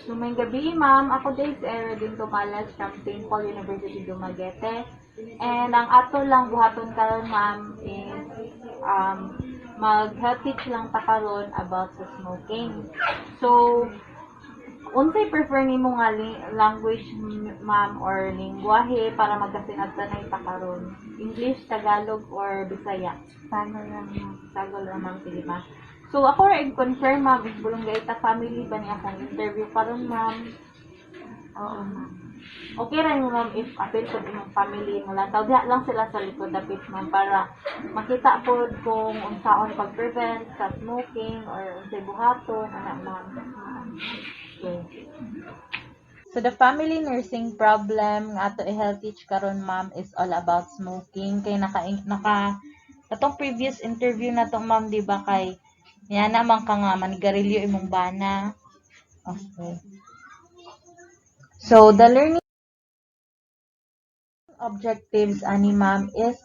Sumayong gabi, ma'am. Ako din si Eredin Tumalas from St. Paul University, Dumaguete. And ang ato lang buhaton karon, ma'am, is mag-health teach lang ta karon about sa smoking. So, unsay prefer nimo nga language, ma'am, or lingwahe para magkasinagtanay ta karon? English, Tagalog, or Bisaya? Tagal lang, ma'am. Tagalog lang, ma'am. Sige, ma'am. So, ako rin confirm, ma'am, is bulunggay ta family ba niya akong interview karon, ma'am? Oo, ma'am. Okay rin mo, ma'am, if apil ko imong family mo lang. Tawag lang sila sa likod dapit, ma'am, para makita po kung unsaon pag-prevent sa smoking or unsay buhaton, anak, ma'am. Okay. So, the family nursing problem nga ato i-health teach karon, ma'am, is all about smoking. Kay katong previous interview na to, ma'am, di ba, kay yan naman ka nga manigarilyo imong bana. Okay. So, the learning objectives, ani, ma'am, is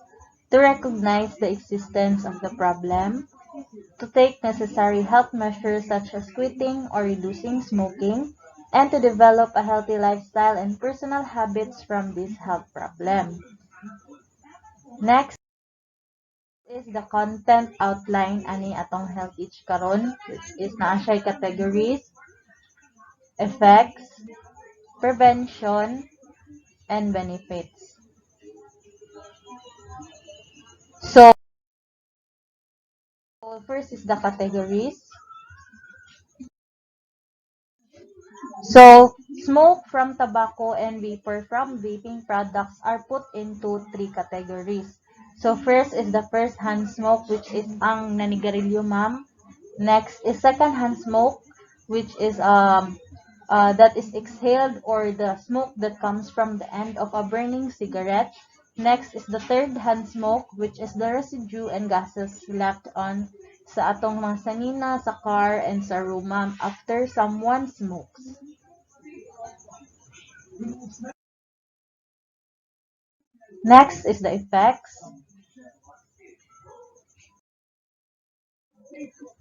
to recognize the existence of the problem, to take necessary health measures such as quitting or reducing smoking, and to develop a healthy lifestyle and personal habits from this health problem. Next is the content outline ani atong health teach karon, which is naa siya categories, effects, prevention, and benefits. So, first is the categories. So, smoke from tobacco and vapor from vaping products are put into 3 categories. So, first is the first-hand smoke, which is ang nanigarilyo, ma'am. Next is second-hand smoke, which is that is exhaled or the smoke that comes from the end of a burning cigarette. Next is the third-hand smoke, which is the residue and gases left on sa atong mga sanina, sa car, and sa room, ma'am, after someone smokes. Next is the effects.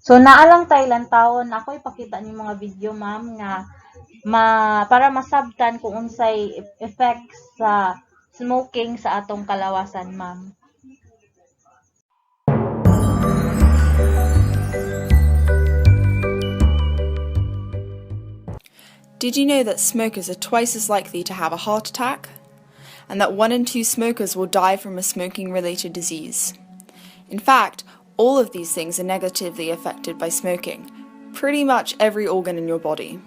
So, naalang Thailand taon, ako ipakita ni mga video, ma'am, nga para masabtan kung unsay effects sa smoking sa atong kalawasan, ma'am. Did you know that smokers are twice as likely to have a heart attack? And that 1 in 2 smokers will die from a smoking-related disease? In fact, all of these things are negatively affected by smoking, pretty much every organ in your body.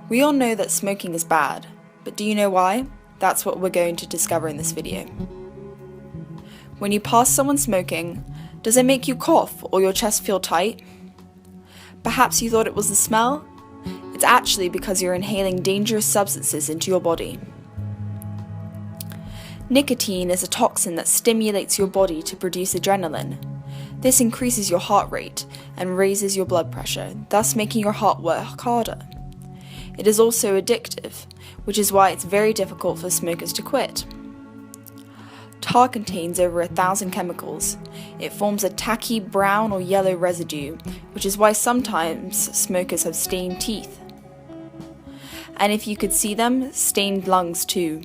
We all know that smoking is bad, but do you know why? That's what we're going to discover in this video. When you pass someone smoking, does it make you cough or your chest feel tight? Perhaps you thought it was the smell? It's actually because you're inhaling dangerous substances into your body. Nicotine is a toxin that stimulates your body to produce adrenaline. This increases your heart rate and raises your blood pressure, thus making your heart work harder. It is also addictive, which is why it's very difficult for smokers to quit. Tar contains over 1,000 chemicals. It forms a tacky brown or yellow residue, which is why sometimes smokers have stained teeth. And if you could see them, stained lungs too.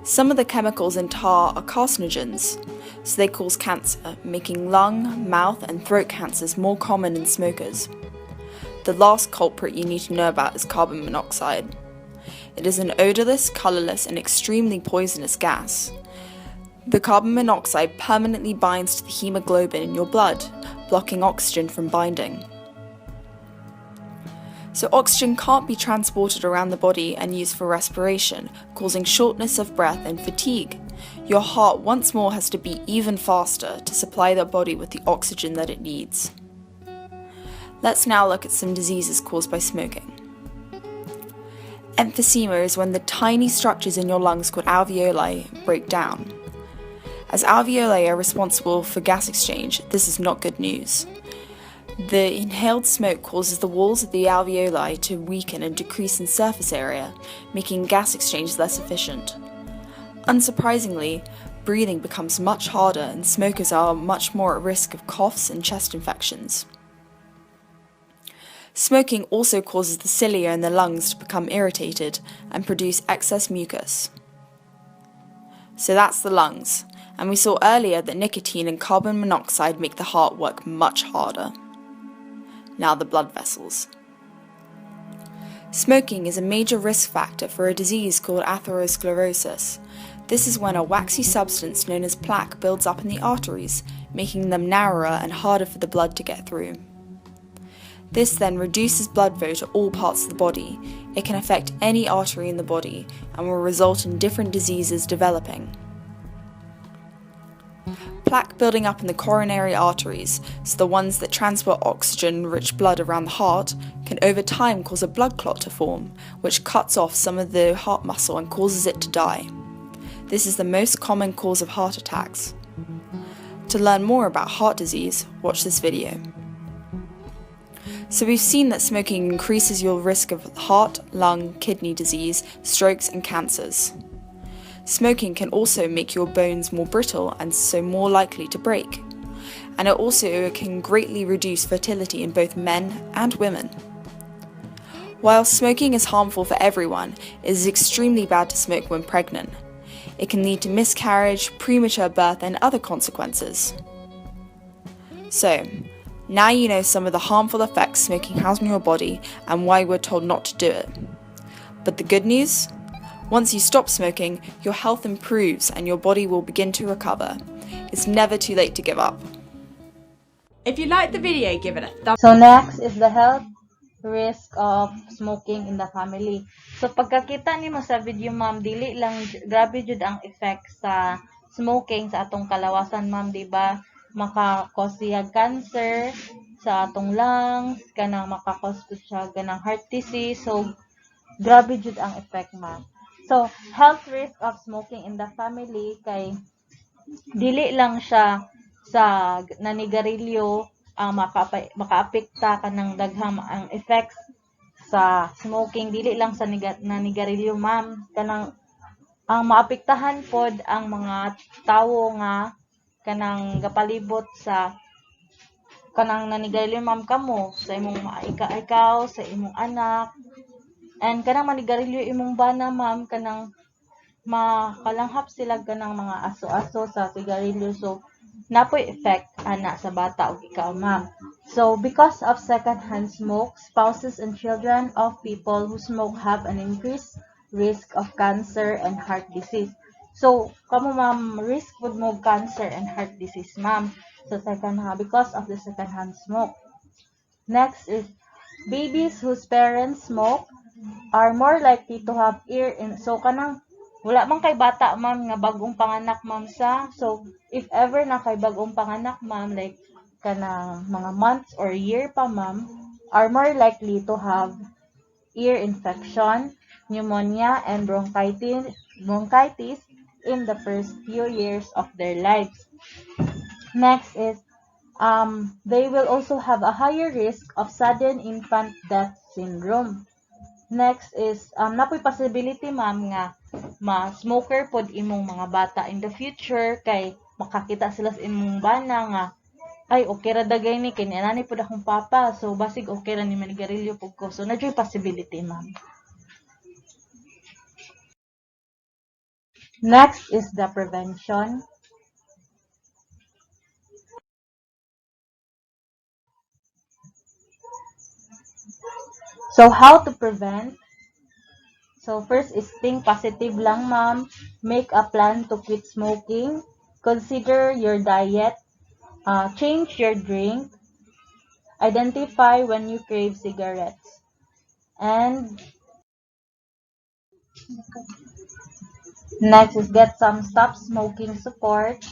Some of the chemicals in tar are carcinogens, so they cause cancer, making lung, mouth, and throat cancers more common in smokers. The last culprit you need to know about is carbon monoxide. It is an odorless, colorless, and extremely poisonous gas. The carbon monoxide permanently binds to the hemoglobin in your blood, blocking oxygen from binding. So oxygen can't be transported around the body and used for respiration, causing shortness of breath and fatigue. Your heart once more has to beat even faster to supply the body with the oxygen that it needs. Let's now look at some diseases caused by smoking. Emphysema is when the tiny structures in your lungs called alveoli break down. As alveoli are responsible for gas exchange, this is not good news. The inhaled smoke causes the walls of the alveoli to weaken and decrease in surface area, making gas exchange less efficient. Unsurprisingly, breathing becomes much harder and smokers are much more at risk of coughs and chest infections. Smoking also causes the cilia in the lungs to become irritated and produce excess mucus. So that's the lungs, and we saw earlier that nicotine and carbon monoxide make the heart work much harder. Now the blood vessels. Smoking is a major risk factor for a disease called atherosclerosis. This is when a waxy substance known as plaque builds up in the arteries, making them narrower and harder for the blood to get through. This then reduces blood flow to all parts of the body. It can affect any artery in the body and will result in different diseases developing. Plaque building up in the coronary arteries, so the ones that transport oxygen-rich blood around the heart, can over time cause a blood clot to form, which cuts off some of the heart muscle and causes it to die. This is the most common cause of heart attacks. To learn more about heart disease, watch this video. So we've seen that smoking increases your risk of heart, lung, kidney disease, strokes and cancers. Smoking can also make your bones more brittle and so more likely to break. And it also can greatly reduce fertility in both men and women. While smoking is harmful for everyone, it is extremely bad to smoke when pregnant. It can lead to miscarriage, premature birth and other consequences. So, now you know some of the harmful effects smoking has on your body and why we're told not to do it. But the good news? Once you stop smoking, your health improves and your body will begin to recover. It's never too late to give up. If you liked the video, give it a thumbs up. So next is the health risk of smoking in the family. So pagkakita nimo sa video ma'am, dili lang grabe jud ang effect sa smoking sa atong kalawasan ma'am, di ba? Maka-cause siya cancer sa atong lungs, kanang maka-cause siya ganang heart disease. So grabe jud ang effect ma'am. So health risk of smoking in the family kay dili lang siya sa nanigarilyo ang makaapekta kanang daghang ang effects sa smoking, dili lang sa nanigarilyo ma'am, kanang ang maapektahan pod ang mga tawo nga kanang gapalibot sa kanang nanigarilyo ma'am, kamo sa imong ikaw sa imong anak, and kanang manigarilyo imong bana ma'am, kanang makalanghap sila kanang mga aso-aso sa sigarilyo. So napoy effect ana sa bata ug ikaw ma'am. So because of secondhand smoke, spouses and children of people who smoke have an increased risk of cancer and heart disease. So kamo ma'am, risk pud mo cancer and heart disease ma'am sa because of the secondhand smoke. Next is babies whose parents smoke are more likely to have so kanang wala man kay bata ma'am nga bagong panganak ma'am sa, so if ever na kay bagong panganak ma'am, like kanang mga months or year pa ma'am, are more likely to have ear infection, pneumonia and bronchitis in the first few years of their lives. Next is they will also have a higher risk of sudden infant death syndrome. Next is napoy possibility ma'am nga ma-smoker pod imong mga bata in the future kay makakita sila sa imong bana nga ay okay ra dagay ni kay nani pod akong papa, so basig okay ra ni manigarilyo pud ko. So nadyo'y possibility ma'am. Next is the prevention. So how to prevent? So first is think positive lang ma'am. Make a plan to quit smoking. Consider your diet. Change your drink. Identify when you crave cigarettes. And next is get some stop smoking support.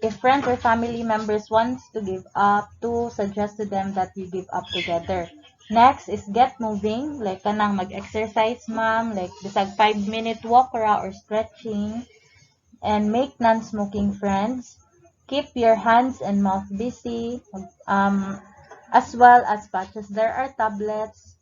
If friends or family members want to give up, to suggest to them that you give up together. Next is get moving, like kanang mag-exercise ma'am, like bisag 5-minute walk or stretching, and make non-smoking friends. Keep your hands and mouth busy, as well as patches. There are tablets,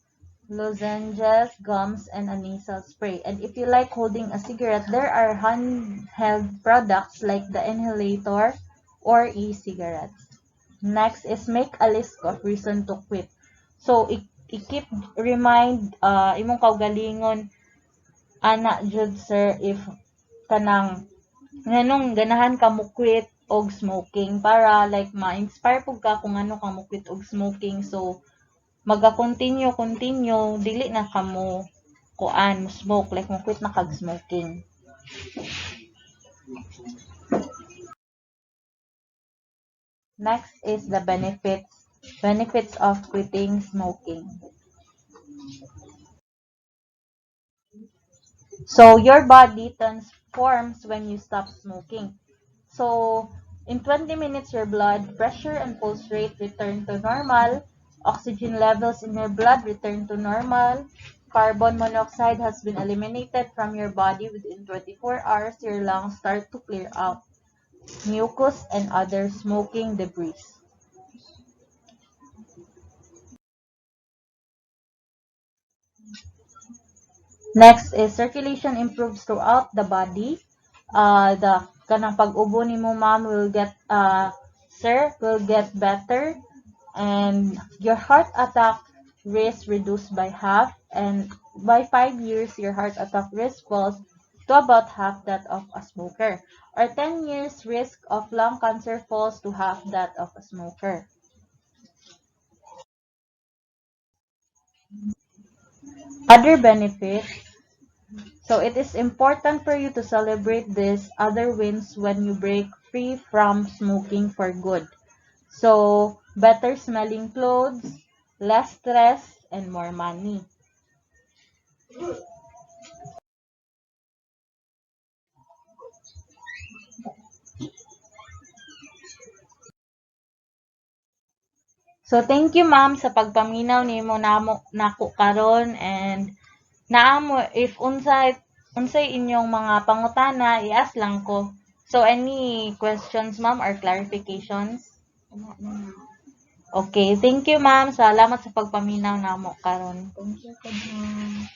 lozenges, gums, and a nasal spray. And if you like holding a cigarette, there are handheld products like the inhalator or e-cigarettes. Next is make a list of reasons to quit. So, i-keep remind imong kaugalingon ana jud sir if kanang nganong ganahan ka mo quit og smoking para like ma-inspire pug ka kung ano ka mo quit og smoking. So maga-continue dili na ka mo kuan mo smoke like mo quit na kag smoking. Next is the benefits of quitting smoking. So your body transforms when you stop smoking. So in 20 minutes your blood pressure and pulse rate return to normal, oxygen levels in your blood return to normal, carbon monoxide has been eliminated from your body within 24 hours, your lungs start to clear out mucus and other smoking debris. Next is circulation improves throughout the body. The kanang pag-ubo nimo ma'am will get better, and your heart attack risk reduced by half, and by 5 years your heart attack risk falls to about half that of a smoker, or 10 years risk of lung cancer falls to half that of a smoker. Other benefits. So it is important for you to celebrate these other wins when you break free from smoking for good. So better smelling clothes, less stress, and more money. So thank you ma'am sa pagpaminaw nimo nako karon, and naamo if unsay inyong mga pangutana i-ask lang ko. So any questions ma'am or clarifications? Okay, thank you ma'am. Salamat sa pagpaminaw namo karon. Thank you, good ma'am.